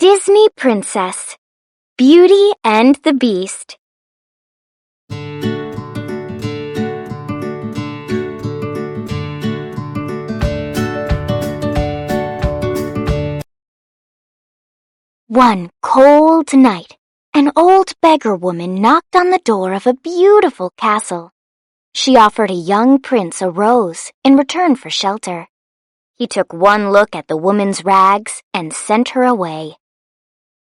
Disney Princess, Beauty and the Beast. One cold night, an old beggar woman knocked on the door of a beautiful castle. She offered a young prince a rose in return for shelter. He took one look at the woman's rags and sent her away.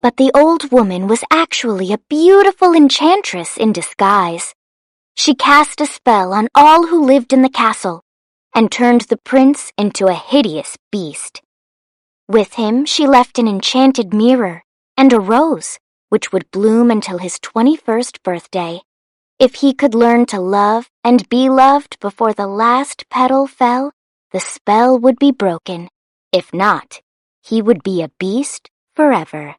But the old woman was actually a beautiful enchantress in disguise. She cast a spell on all who lived in the castle and turned the prince into a hideous beast. With him, she left an enchanted mirror and a rose, which would bloom until his 21st birthday. If he could learn to love and be loved before the last petal fell, the spell would be broken. If not, he would be a beast forever.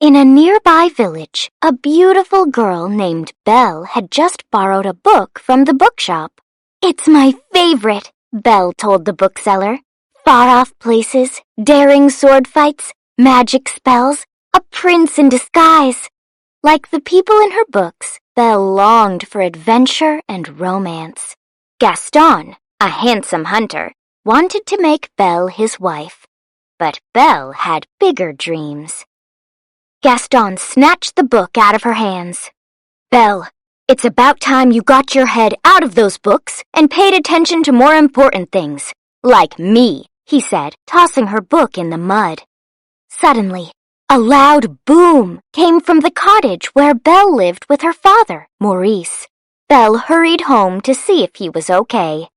In a nearby village, a beautiful girl named Belle had just borrowed a book from the bookshop. "It's my favorite," Belle told the bookseller. "Far-off places, daring sword fights, magic spells, a prince in disguise." Like the people in her books, Belle longed for adventure and romance. Gaston, a handsome hunter, wanted to make Belle his wife. But Belle had bigger dreams. Gaston snatched the book out of her hands. "Belle, it's about time you got your head out of those books and paid attention to more important things, like me," he said, tossing her book in the mud. Suddenly, a loud boom came from the cottage where Belle lived with her father, Maurice. Belle hurried home to see if he was okay.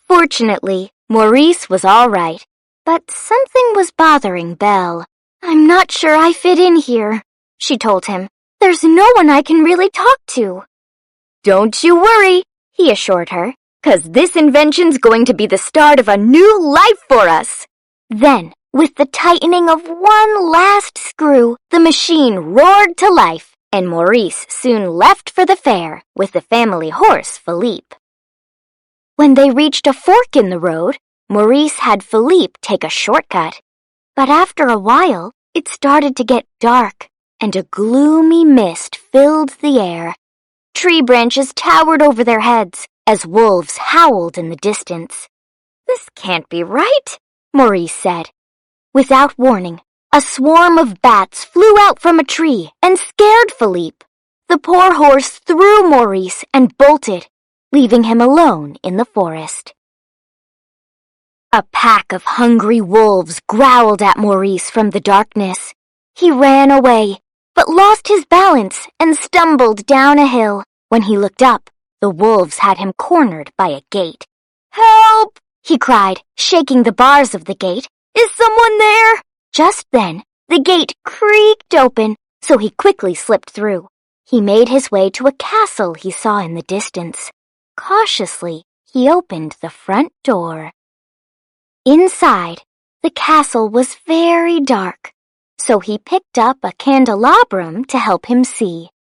Fortunately, Maurice was all right, but something was bothering Belle. "I'm not sure I fit in here," she told him. "There's no one I can really talk to." "Don't you worry," he assured her, "'cause this invention's going to be the start of a new life for us." Then, with the tightening of one last screw, the machine roared to life, and Maurice soon left for the fair with the family horse, Philippe. When they reached a fork in the road, Maurice had Philippe take a shortcut. But after a while, it started to get dark, and a gloomy mist filled the air. Tree branches towered over their heads as wolves howled in the distance. "This can't be right," Maurice said. Without warning, a swarm of bats flew out from a tree and scared Philippe. The poor horse threw Maurice and bolted, leaving him alone in the forest. A pack of hungry wolves growled at Maurice from the darkness. He ran away, but lost his balance and stumbled down a hill. When he looked up, the wolves had him cornered by a gate. "Help!" he cried, shaking the bars of the gate. "Is someone there?" Just then, the gate creaked open, so he quickly slipped through. He made his way to a castle he saw in the distance. Cautiously, he opened the front door. Inside, the castle was very dark, so he picked up a candelabrum to help him see.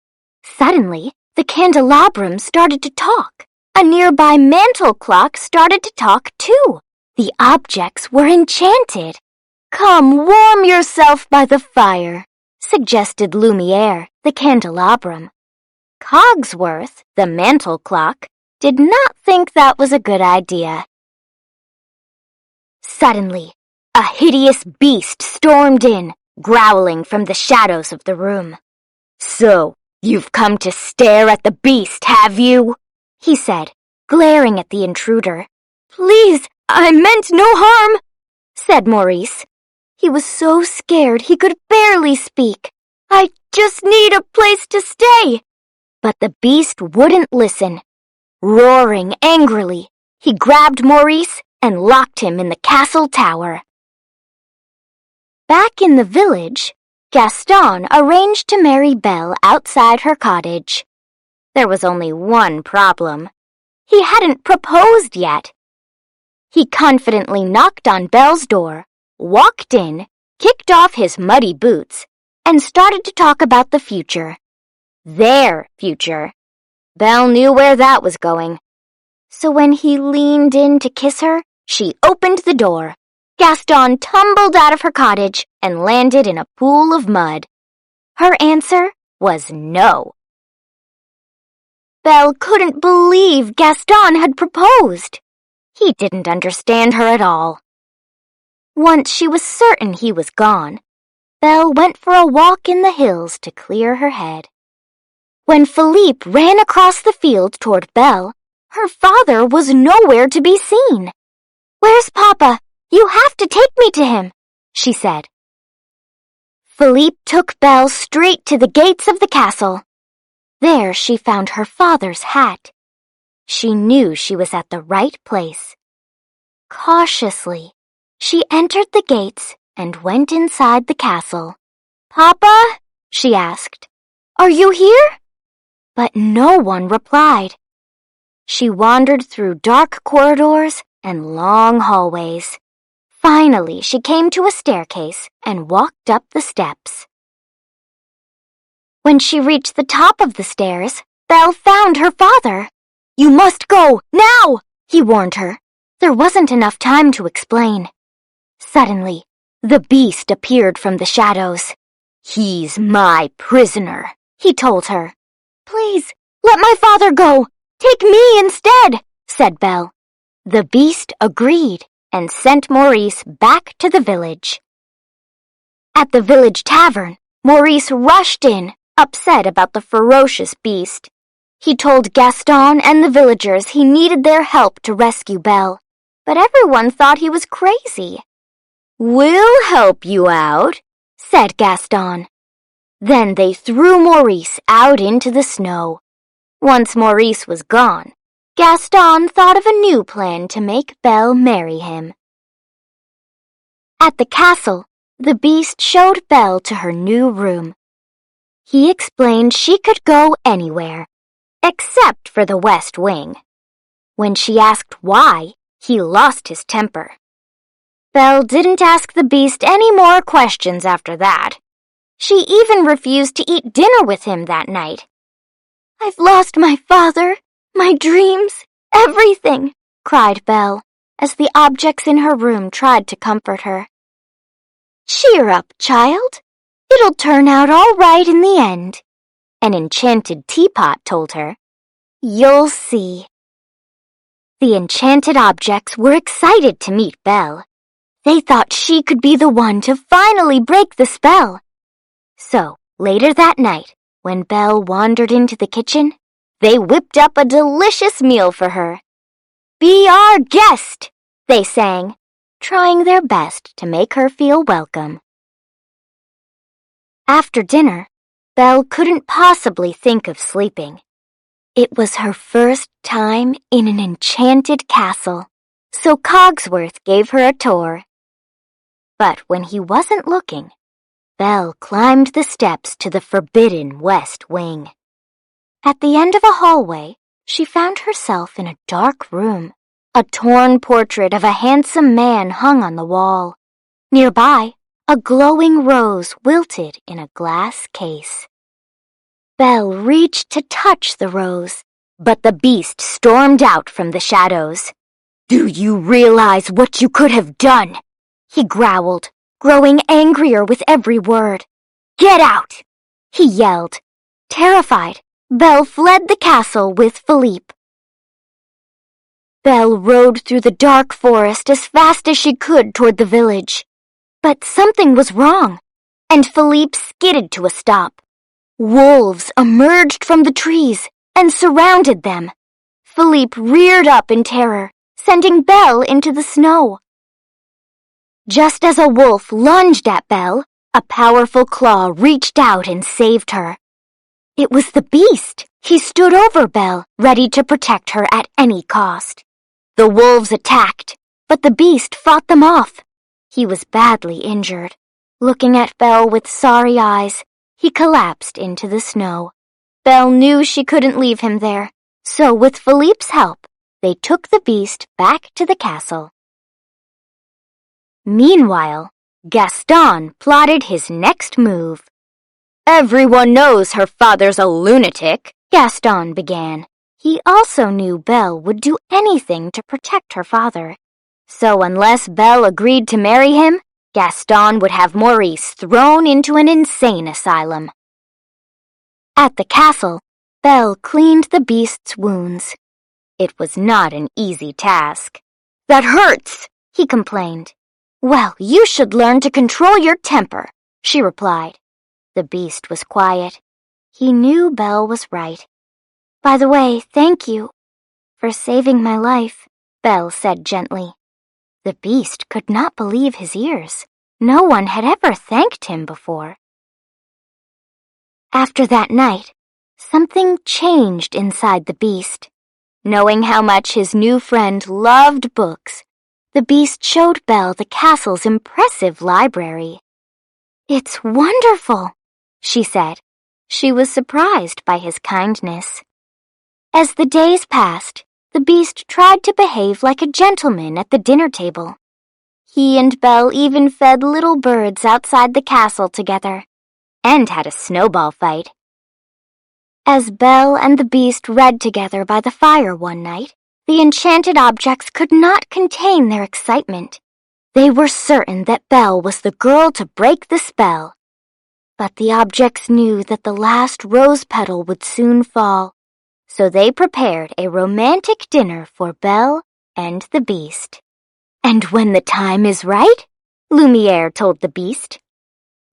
Suddenly, the candelabrum started to talk. A nearby mantel clock started to talk too. The objects were enchanted. "Come warm yourself by the fire," suggested Lumiere, the candelabrum. Cogsworth, the mantel clock, did not think that was a good idea. Suddenly, a hideous beast stormed in, growling from the shadows of the room. "So, you've come to stare at the beast, have you?" he said, glaring at the intruder. "Please, I meant no harm," said Maurice. He was so scared he could barely speak. "I just need a place to stay." But the beast wouldn't listen. Roaring angrily, he grabbed Maurice and locked him in the castle tower. Back in the village, Gaston arranged to marry Belle outside her cottage. There was only one problem. He hadn't proposed yet. He confidently knocked on Belle's door, walked in, kicked off his muddy boots, and started to talk about the future. Their future. Belle knew where that was going. So when he leaned in to kiss her, she opened the door. Gaston tumbled out of her cottage and landed in a pool of mud. Her answer was no. Belle couldn't believe Gaston had proposed. He didn't understand her at all. Once she was certain he was gone, Belle went for a walk in the hills to clear her head. When Philippe ran across the field toward Belle, her father was nowhere to be seen. "Where's Papa? You have to take me to him," she said. Philippe took Belle straight to the gates of the castle. There she found her father's hat. She knew she was at the right place. Cautiously, she entered the gates and went inside the castle. "Papa?" she asked. "Are you here?" But no one replied. She wandered through dark corridors and long hallways. Finally, she came to a staircase and walked up the steps. When she reached the top of the stairs, Belle found her father. "You must go, now!" he warned her. There wasn't enough time to explain. Suddenly, the beast appeared from the shadows. "He's my prisoner," he told her. "Please, let my father go. Take me instead," said Belle. The beast agreed and sent Maurice back to the village. At the village tavern, Maurice rushed in, upset about the ferocious beast. He told Gaston and the villagers he needed their help to rescue Belle, but everyone thought he was crazy. "We'll help you out," said Gaston. Then they threw Maurice out into the snow. Once Maurice was gone, Gaston thought of a new plan to make Belle marry him. At the castle, the beast showed Belle to her new room. He explained she could go anywhere, except for the West Wing. When she asked why, he lost his temper. Belle didn't ask the beast any more questions after that. She even refused to eat dinner with him that night. "I've lost my father, my dreams, everything," cried Belle, as the objects in her room tried to comfort her. "Cheer up, child. It'll turn out all right in the end," an enchanted teapot told her. "You'll see." The enchanted objects were excited to meet Belle. They thought she could be the one to finally break the spell. So, later that night, when Belle wandered into the kitchen, they whipped up a delicious meal for her. "Be our guest," they sang, trying their best to make her feel welcome. After dinner, Belle couldn't possibly think of sleeping. It was her first time in an enchanted castle, so Cogsworth gave her a tour. But when he wasn't looking, Belle climbed the steps to the forbidden West Wing. At the end of a hallway, she found herself in a dark room. A torn portrait of a handsome man hung on the wall. Nearby, a glowing rose wilted in a glass case. Belle reached to touch the rose, but the beast stormed out from the shadows. "Do you realize what you could have done?" he growled, growing angrier with every word. "Get out!" he yelled. Terrified, Belle fled the castle with Philippe. Belle rode through the dark forest as fast as she could toward the village. But something was wrong, and Philippe skidded to a stop. Wolves emerged from the trees and surrounded them. Philippe reared up in terror, sending Belle into the snow. Just as a wolf lunged at Belle, a powerful claw reached out and saved her. It was the beast. He stood over Belle, ready to protect her at any cost. The wolves attacked, but the beast fought them off. He was badly injured. Looking at Belle with sorry eyes, he collapsed into the snow. Belle knew she couldn't leave him there, so with Philippe's help, they took the beast back to the castle. Meanwhile, Gaston plotted his next move. "Everyone knows her father's a lunatic," Gaston began. He also knew Belle would do anything to protect her father. So unless Belle agreed to marry him, Gaston would have Maurice thrown into an insane asylum. At the castle, Belle cleaned the beast's wounds. It was not an easy task. "That hurts," he complained. "Well, you should learn to control your temper," she replied. The beast was quiet. He knew Belle was right. "By the way, thank you for saving my life," Belle said gently. The beast could not believe his ears. No one had ever thanked him before. After that night, something changed inside the beast. Knowing how much his new friend loved books, the beast showed Belle the castle's impressive library. "It's wonderful," she said. She was surprised by his kindness. As the days passed, the beast tried to behave like a gentleman at the dinner table. He and Belle even fed little birds outside the castle together, and had a snowball fight. As Belle and the beast read together by the fire one night, the enchanted objects could not contain their excitement. They were certain that Belle was the girl to break the spell. But the objects knew that the last rose petal would soon fall, so they prepared a romantic dinner for Belle and the beast. "And when the time is right," Lumiere told the beast,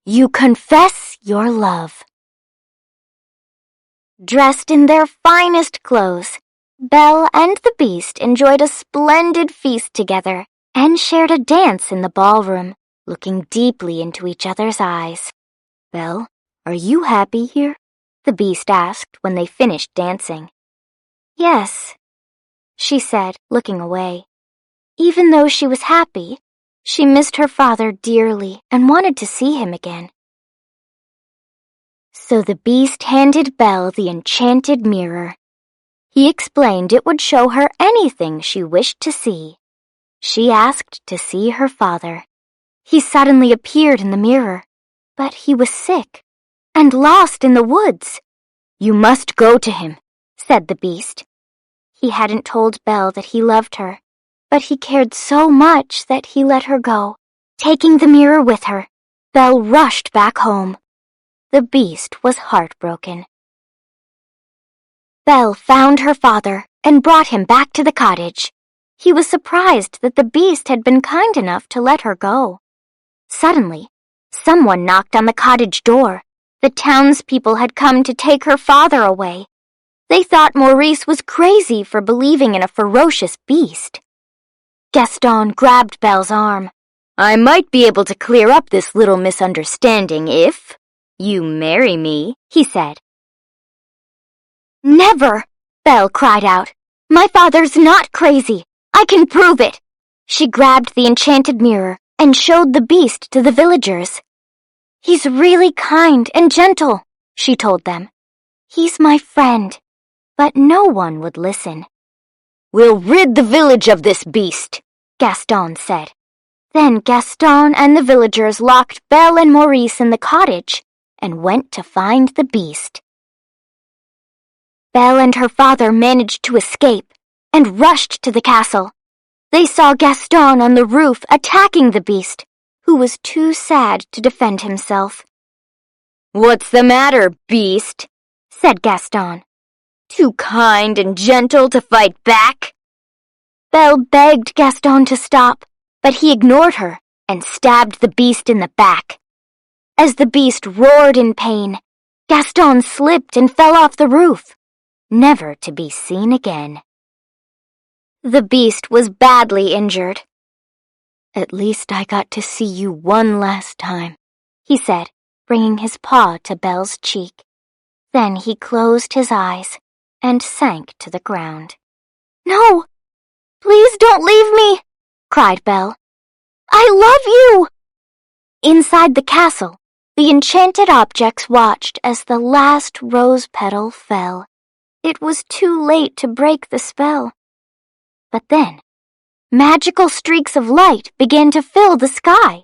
"you confess your love." Dressed in their finest clothes, Belle and the beast enjoyed a splendid feast together and shared a dance in the ballroom, looking deeply into each other's eyes. "Belle, are you happy here?" the beast asked when they finished dancing. "Yes," she said, looking away. Even though she was happy, she missed her father dearly and wanted to see him again. So the beast handed Belle the enchanted mirror. He explained it would show her anything she wished to see. She asked to see her father. He suddenly appeared in the mirror, but he was sick and lost in the woods. "You must go to him," said the beast. He hadn't told Belle that he loved her, but he cared so much that he let her go. Taking the mirror with her, Belle rushed back home. The beast was heartbroken. Belle found her father and brought him back to the cottage. He was surprised that the beast had been kind enough to let her go. Suddenly, someone knocked on the cottage door. The townspeople had come to take her father away. They thought Maurice was crazy for believing in a ferocious beast. Gaston grabbed Belle's arm. "I might be able to clear up this little misunderstanding if you marry me," he said. "Never!" Belle cried out. "My father's not crazy. I can prove it." She grabbed the enchanted mirror and showed the beast to the villagers. "He's really kind and gentle," she told them. "He's my friend." But no one would listen. "We'll rid the village of this beast," Gaston said. Then Gaston and the villagers locked Belle and Maurice in the cottage and went to find the beast. Belle and her father managed to escape and rushed to the castle. They saw Gaston on the roof attacking the beast, who was too sad to defend himself. "What's the matter, beast?" said Gaston. "Too kind and gentle to fight back?" Belle begged Gaston to stop, but he ignored her and stabbed the beast in the back. As the beast roared in pain, Gaston slipped and fell off the roof, never to be seen again. The beast was badly injured. "At least I got to see you one last time," he said, bringing his paw to Belle's cheek. Then he closed his eyes and sank to the ground. "No! Please don't leave me!" cried Belle. "I love you!" Inside the castle, the enchanted objects watched as the last rose petal fell. It was too late to break the spell. But then, magical streaks of light began to fill the sky.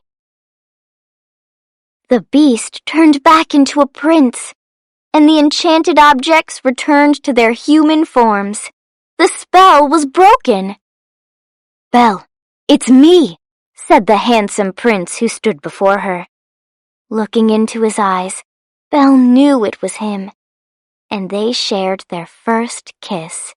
The beast turned back into a prince, and the enchanted objects returned to their human forms. The spell was broken. "Belle, "It's me," said the handsome prince who stood before her. Looking into his eyes, Belle knew it was him, and they shared their first kiss.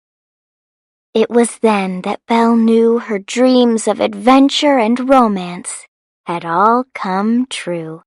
It was then that Belle knew her dreams of adventure and romance had all come true.